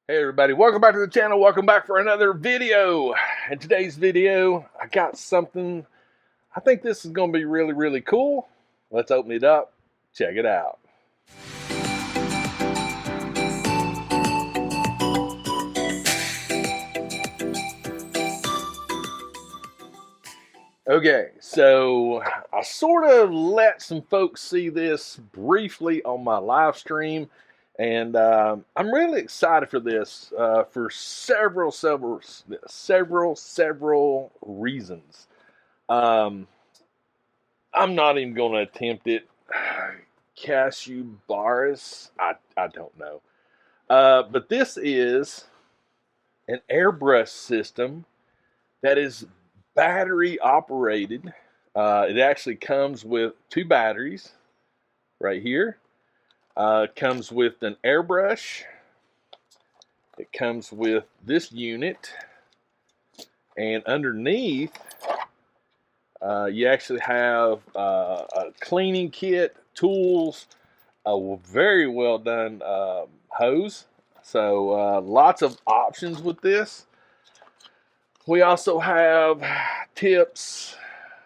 Hey everybody, welcome back to the channel. Welcome back for another video. In today's video, I got something. I think this is going to be really cool. Let's open it up. Check it out. Okay, so I sort of let some folks see this briefly on my live stream, and I'm really excited for this for several reasons. Um, I'm not even going to attempt it. Casubaris, I don't know. But this is an airbrush system that is battery operated. It actually comes with two batteries right here. It comes with an airbrush. It comes with this unit. And underneath, you actually have a cleaning kit, tools, a very well done hose. So lots of options with this. We also have tips,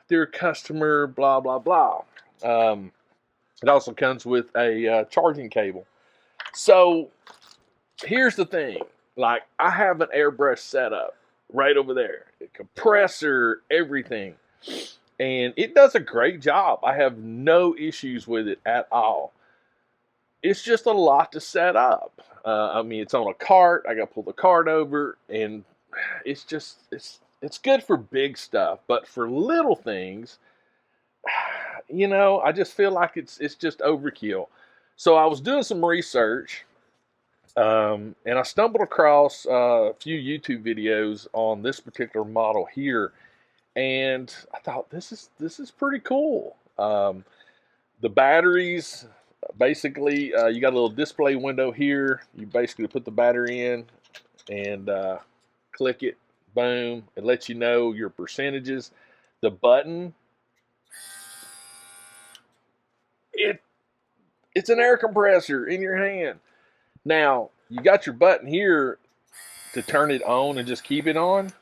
dear customer, blah blah blah. It also comes with a charging cable. So here's the thing: like I have an airbrush setup right over there, a compressor, everything, and it does a great job. I have no issues with it at all. It's just a lot to set up. I mean, it's on a cart. I got to pull the cart over, and it's good for big stuff, but for little things, I just feel like it's just overkill. So I was doing some research, and I stumbled across a few YouTube videos on this particular model here, and I thought this is pretty cool. The batteries, basically, you got a little display window here. You basically put the battery in and click it, boom. It lets you know your percentages. The button, it's an air compressor in your hand. Now, you got your button here to turn it on and just keep it on.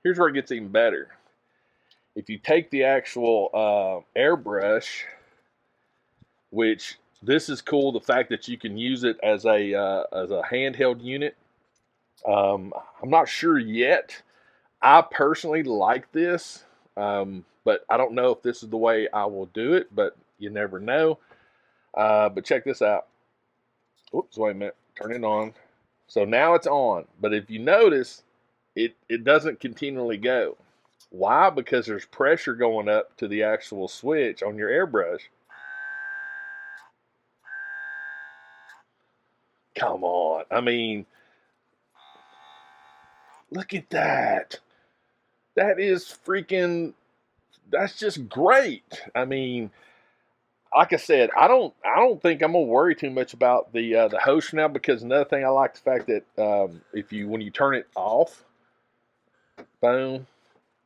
Here's where it gets even better. If you take the actual airbrush, which this is cool, the fact that you can use it as a handheld unit. I'm not sure yet. I personally like this, but I don't know if this is the way I will do it, but you never know. But check this out. Oops, wait a minute. Turn it on. So now it's on. But if you notice, it doesn't continually go. Why? Because there's pressure going up to the actual switch on your airbrush. Come on. I mean, look at that. That is freaking, that's just great. I mean, like I said, I don't think I'm gonna worry too much about the host now, because another thing I like the fact that when you turn it off, boom,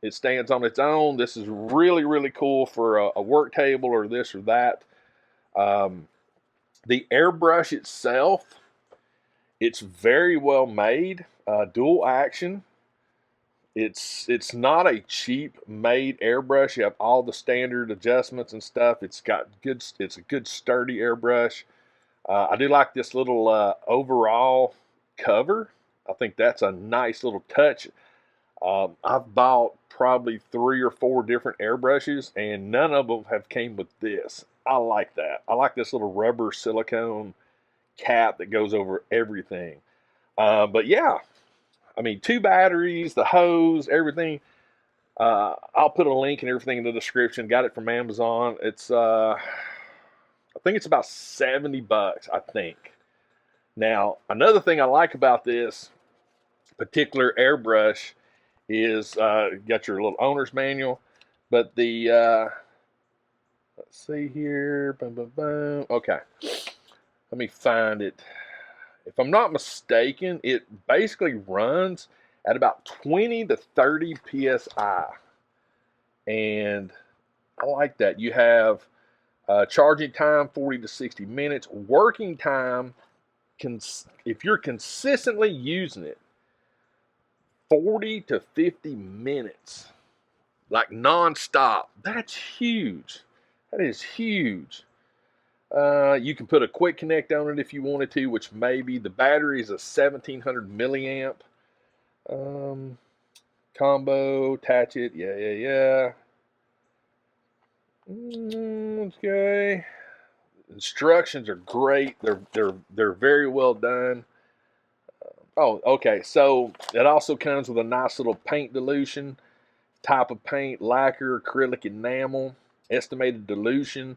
it stands on its own. This is really cool for a work table or this or that. The airbrush itself, it's very well made, dual action. It's not a cheap made airbrush. You have all the standard adjustments and stuff. It's a good sturdy airbrush. I do like this little overall cover. I think that's a nice little touch. I've bought probably 3 or 4 different airbrushes, and none of them have came with this. I like that. I like this little rubber silicone cap that goes over everything. But yeah, I mean, 2 batteries, the hose, everything. I'll put a link and everything in the description. Got it from Amazon. It's I think it's about $70, I think. Now, another thing I like about this particular airbrush is you got your little owner's manual, but the let's see here, boom, boom, boom. Okay, let me find it. If I'm not mistaken, it basically runs at about 20 to 30 psi, and I like that. You have charging time 40 to 60 minutes, working time if you're consistently using it 40 to 50 minutes, like nonstop, that's huge. That is huge. You can put a quick connect on it if you wanted to, which maybe the battery is a 1700 milliamp. Combo, attach it, yeah. Okay. Instructions are great. They're very well done. Oh, okay. So it also comes with a nice little paint dilution, type of paint, lacquer, acrylic, enamel. Estimated dilution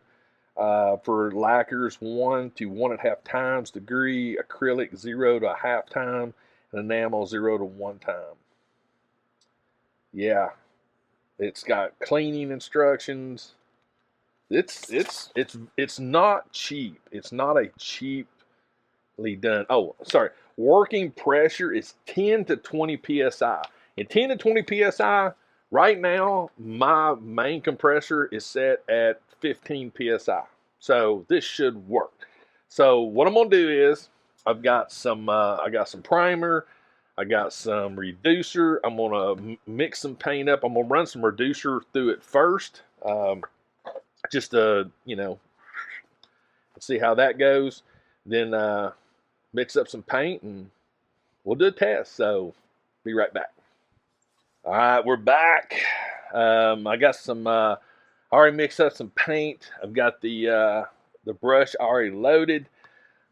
for lacquers 1 to 1.5 times degree, acrylic 0 to 1/2 time, and enamel 0 to 1 time. Yeah, it's got cleaning instructions. It's not cheap. It's not a cheaply done. Oh, sorry. Working pressure is 10 to 20 psi. And 10 to 20 psi, right now, my main compressor is set at 15 psi. So this should work. So what I'm gonna do is I got some primer, I got some reducer. I'm gonna mix some paint up. I'm gonna run some reducer through it first, just to see how that goes. Then mix up some paint and we'll do a test. So be right back. All right, we're back. I got some. I already mixed up some paint. I've got the brush already loaded.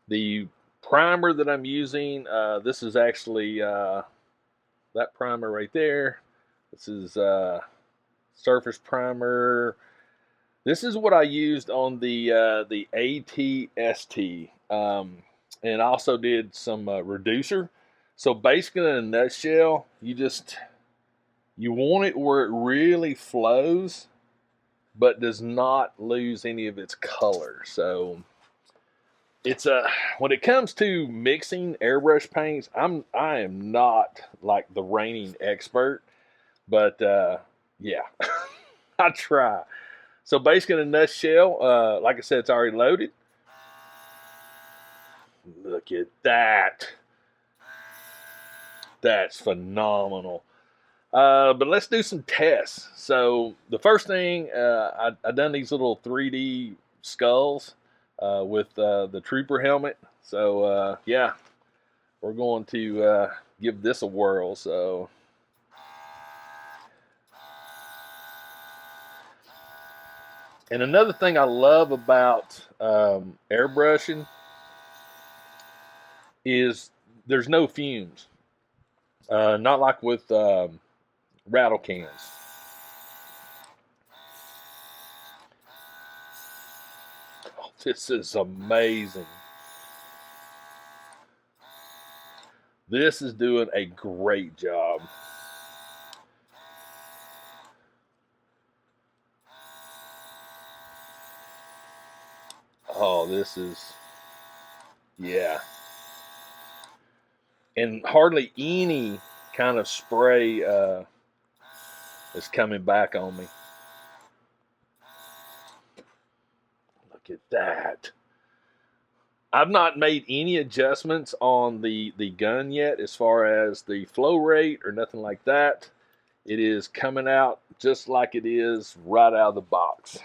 The primer that I'm using. This is actually that primer right there. This is surface primer. This is what I used on the ATST, and also did some reducer. So basically, in a nutshell, you want it where it really flows, but does not lose any of its color. So when it comes to mixing airbrush paints, I am not like the reigning expert, but yeah, I try. So basically, in a nutshell, like I said, it's already loaded. Look at that. That's phenomenal. But let's do some tests. So the first thing, I done these little 3D skulls with the Trooper helmet. So yeah, we're going to give this a whirl. So and another thing I love about airbrushing is there's no fumes. Not like with rattle cans. Oh, this is amazing. This is doing a great job. Oh, this is, yeah. And hardly any kind of spray is coming back on me. Look at that. I've not made any adjustments on the gun yet as far as the flow rate or nothing like that. It is coming out just like it is right out of the box.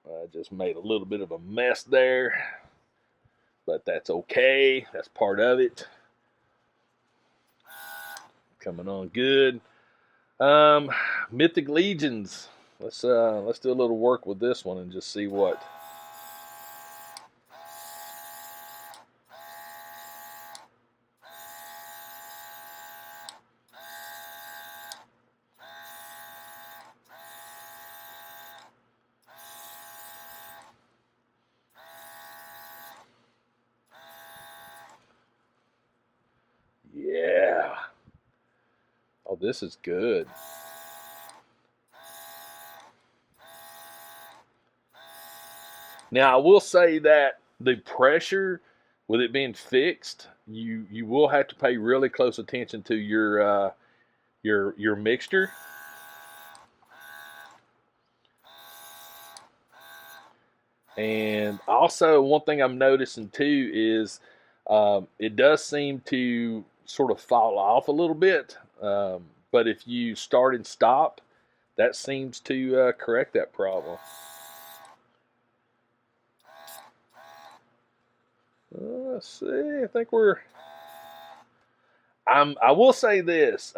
I just made a little bit of a mess there, but that's okay. That's part of it. Coming on good. Mythic Legions. Let's do a little work with this one and just see what. Yeah. Oh, this is good. Now, I will say that the pressure, with it being fixed, you will have to pay really close attention to your mixture. And also, one thing I'm noticing too is it does seem to sort of fall off a little bit. But if you start and stop, that seems to correct that problem. Let's see. I think we're. I will say this.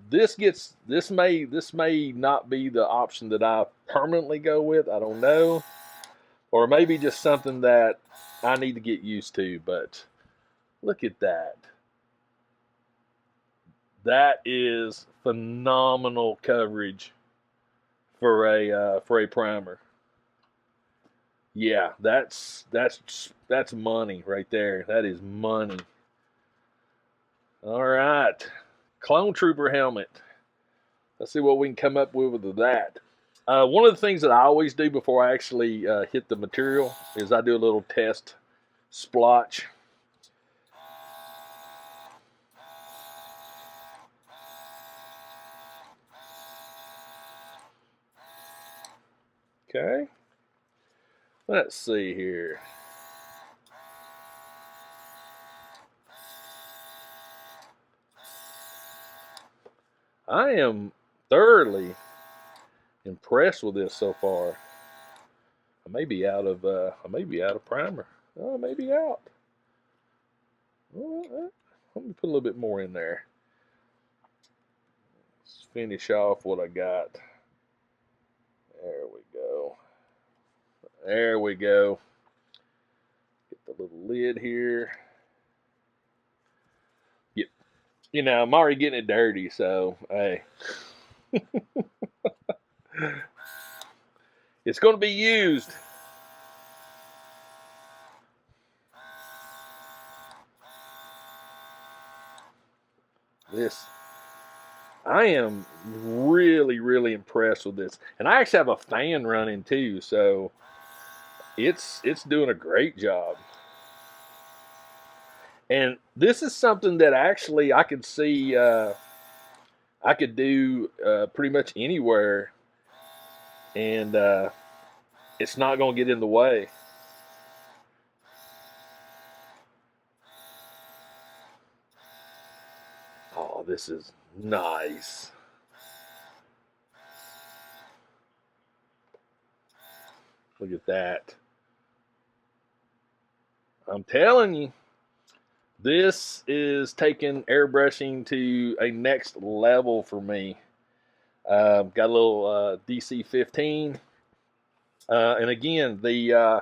This may not be the option that I permanently go with. I don't know, or maybe just something that I need to get used to. But look at that. That is phenomenal coverage for a primer. Yeah, that's money right there. That is money. All right, Clone Trooper helmet. Let's see what we can come up with that. One of the things that I always do before I actually hit the material is I do a little test splotch. Okay, let's see here. I am thoroughly impressed with this so far. I may be out of primer. I may be out. Let me put a little bit more in there. Let's finish off what I got. There we go. There we go. Get the little lid here. Yep. I'm already getting it dirty, so hey. It's going to be used. This, I am really, really impressed with this. And I actually have a fan running too, so it's doing a great job. And this is something that actually I could see I could do pretty much anywhere, and it's not going to get in the way. Oh, this is nice. Look at that. I'm telling you, this is taking airbrushing to a next level for me. Got a little DC 15. And again, I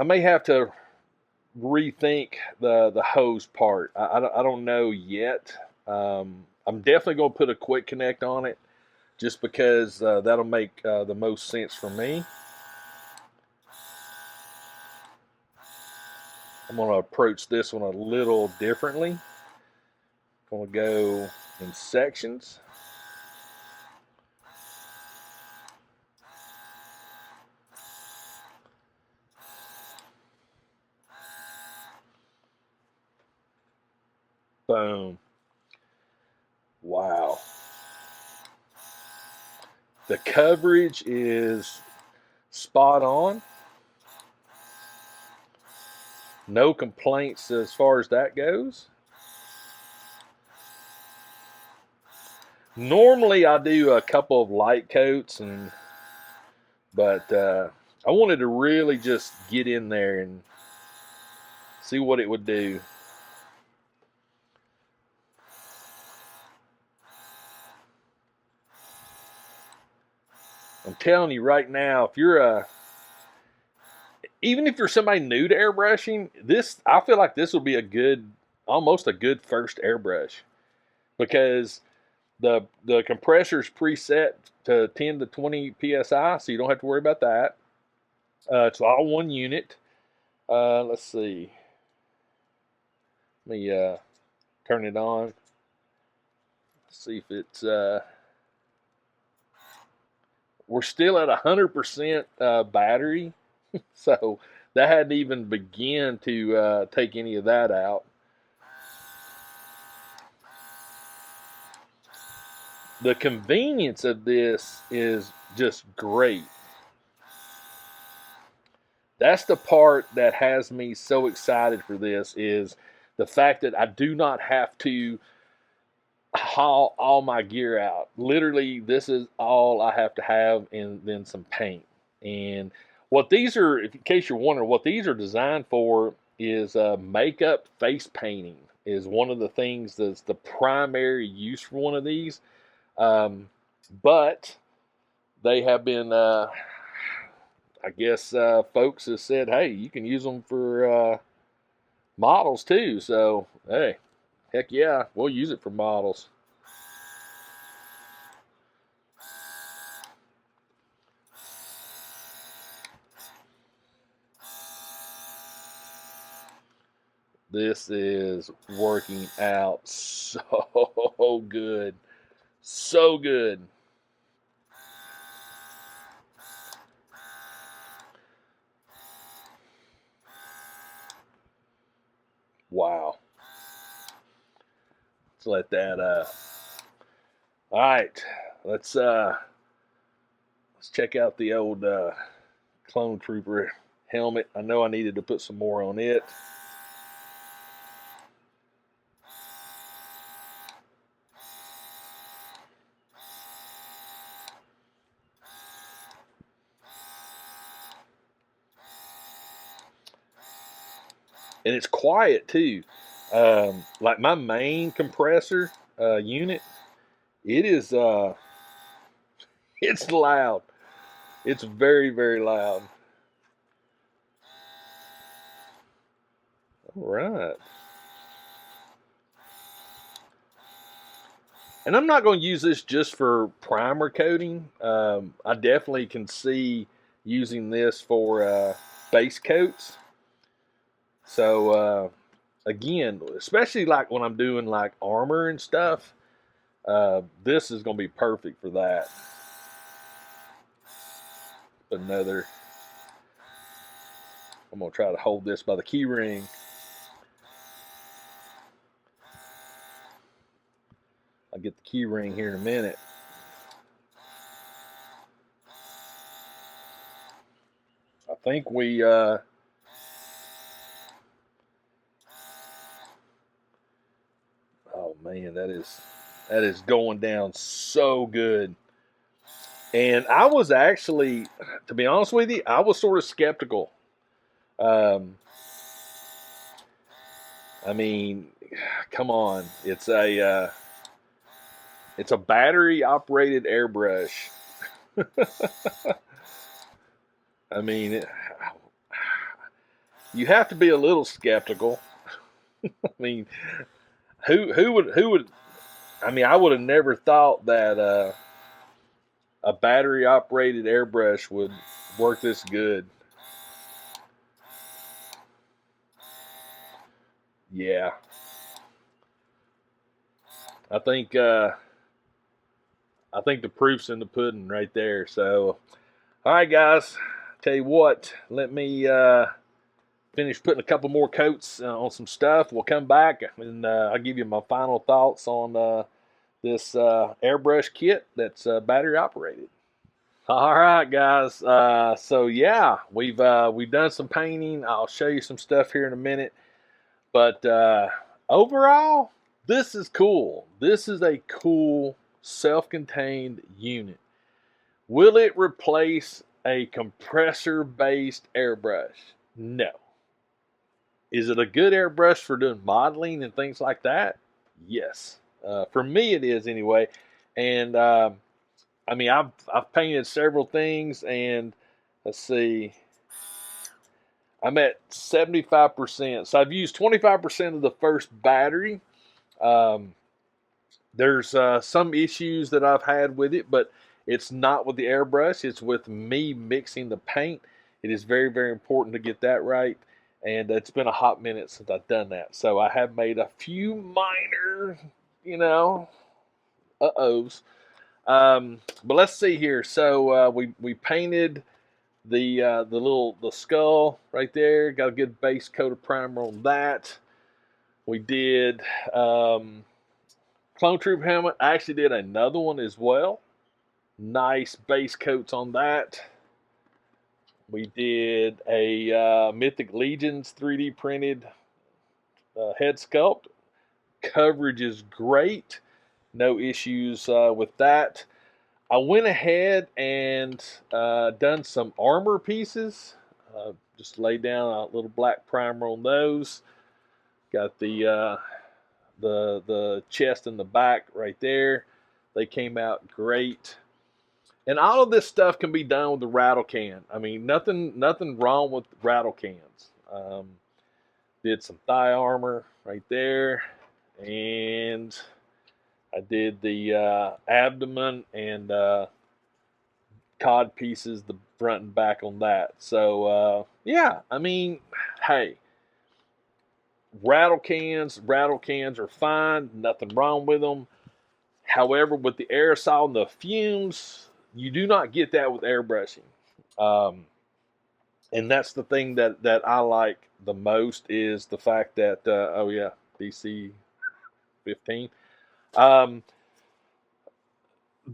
may have to rethink the hose part. I don't know yet. I'm definitely going to put a quick connect on it, just because that'll make the most sense for me. I'm going to approach this one a little differently. I'm going to go in sections. Boom. Wow. The coverage is spot on. No complaints as far as that goes. Normally I do a couple of light coats, but I wanted to really just get in there and see what it would do. I'm telling you right now, if you're even if you're somebody new to airbrushing, I feel like this will be almost a good first airbrush, because the compressor's preset to 10 to 20 psi, so you don't have to worry about that. It's all one unit. Let's see. Let me turn it on. See if it's. We're still at 100% battery, so that hadn't even begun to take any of that out. The convenience of this is just great. That's the part that has me so excited for this, is the fact that I do not have to haul all my gear out. Literally, this is all I have to have, and then some paint. And what these are, in case you're wondering, what these are designed for is makeup face painting is one of the things that's the primary use for one of these. But they have been, I guess, folks have said, hey, you can use them for models too. So, hey, heck yeah, we'll use it for models. This is working out so good. So good. Wow. Let's let that all right. Let's check out the old clone trooper helmet. I know I needed to put some more on it. And it's quiet too. Like my main compressor unit, it is it's loud. It's very, very loud. All right. And I'm not going to use this just for primer coating. I definitely can see using this for base coats. So again, especially like when I'm doing like armor and stuff, this is going to be perfect for that. Another, I'm going to try to hold this by the key ring. I'll get the key ring here in a minute. I think we oh man, that is going down so good. And I was actually, to be honest with you, I was sort of skeptical. Um, I mean, come on, it's a battery operated airbrush. I mean, you have to be a little skeptical. I mean, who would? I mean, I would have never thought that a battery operated airbrush would work this good. Yeah, I think uh, I think the proof's in the pudding right there. So, all right, guys, tell you what, let me finish putting a couple more coats on some stuff. We'll come back and I'll give you my final thoughts on this airbrush kit that's battery operated. All right, guys. So yeah, we've done some painting. I'll show you some stuff here in a minute. But overall, this is cool. This is a cool self-contained unit. Will it replace a compressor-based airbrush? No. Is it a good airbrush for doing modeling and things like that? Yes. For me, it is anyway. And I mean, I've painted several things, and let's see, I'm at 75%. So I've used 25% of the first battery. Um, there's some issues that I've had with it, but it's not with the airbrush. It's with me mixing the paint. It is very, very important to get that right. And it's been a hot minute since I've done that. So I have made a few minor, you know, uh-ohs. But let's see here. So we painted the skull right there. Got a good base coat of primer on that. We did Clone Troop helmet. I actually did another one as well. Nice base coats on that. We did a Mythic Legions 3D printed head sculpt. Coverage is great. No issues with that. I went ahead and done some armor pieces. Just laid down a little black primer on those. Got the chest and the back right there. They came out great. And all of this stuff can be done with the rattle can. I mean, nothing wrong with rattle cans. Did some thigh armor right there, and I did the abdomen and cod pieces, the front and back on that. So yeah, I mean, hey, rattle cans are fine. Nothing wrong with them. However, with the aerosol and the fumes, you do not get that with airbrushing. And that's the thing that I like the most is the fact that, oh yeah, DC 15.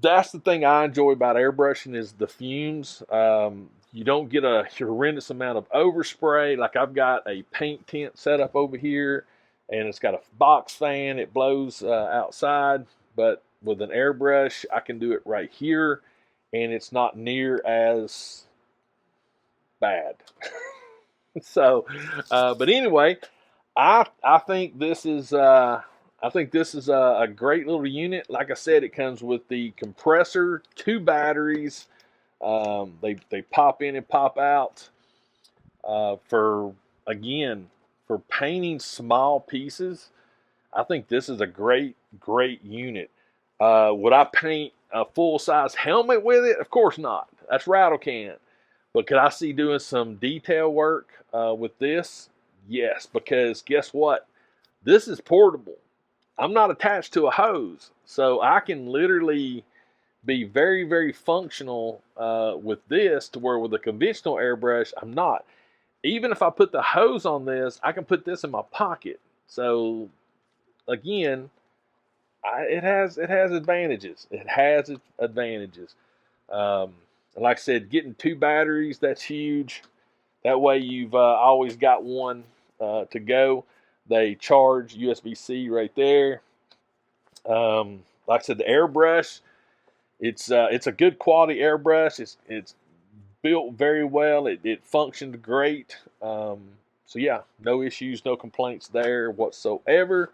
That's the thing I enjoy about airbrushing is the fumes. You don't get a horrendous amount of overspray. Like I've got a paint tent set up over here, and it's got a box fan. It blows outside, but with an airbrush, I can do it right here, and it's not near as bad. So, but anyway, I think this is a great little unit. Like I said, it comes with the compressor, 2 batteries. They pop in and pop out. For painting small pieces, I think this is a great unit. Would I paint a full size helmet with it? Of course not. That's rattle can. But could I see doing some detail work with this? Yes, because guess what? This is portable. I'm not attached to a hose, so I can literally be very functional with this to where with a conventional airbrush, I'm not. Even if I put the hose on this, I can put this in my pocket. So again, it has advantages. It has its advantages. And like I said, getting 2 batteries, that's huge. That way you've always got one to go. They charge USB-C right there. Like I said, the airbrush, it's a good quality airbrush. It's built very well. It functioned great. So yeah, no issues, no complaints there whatsoever.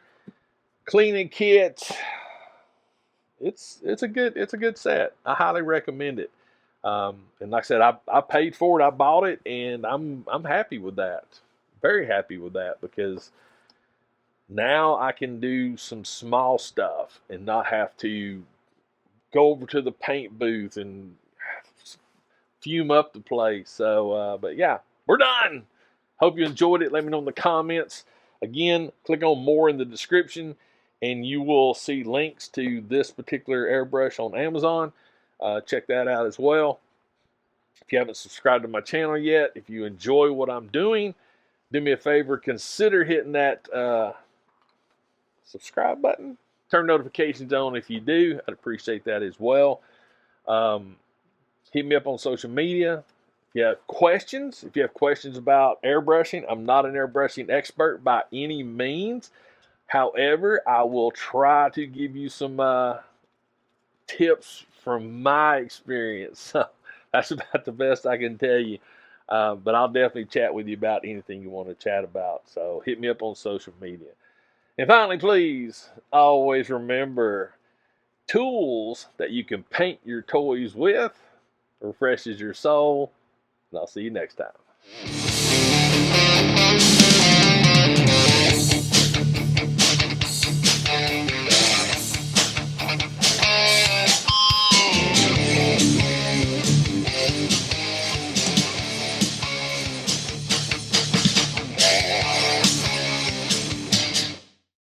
Cleaning kit, it's a good set. I highly recommend it. And like I said, I paid for it. I bought it, and I'm happy with that. Very happy with that because now I can do some small stuff and not have to go over to the paint booth and fume up the place. So, but yeah, we're done. Hope you enjoyed it. Let me know in the comments. Again, click on more in the description, and you will see links to this particular airbrush on Amazon. Check that out as well. If you haven't subscribed to my channel yet, if you enjoy what I'm doing, do me a favor, consider hitting that subscribe button. Turn notifications on if you do. I'd appreciate that as well. Hit me up on social media. If you have questions about airbrushing, I'm not an airbrushing expert by any means. However, I will try to give you some tips from my experience. So that's about the best I can tell you. But I'll definitely chat with you about anything you want to chat about. So hit me up on social media. And finally, please always remember, tools that you can paint your toys with refreshes your soul. And I'll see you next time.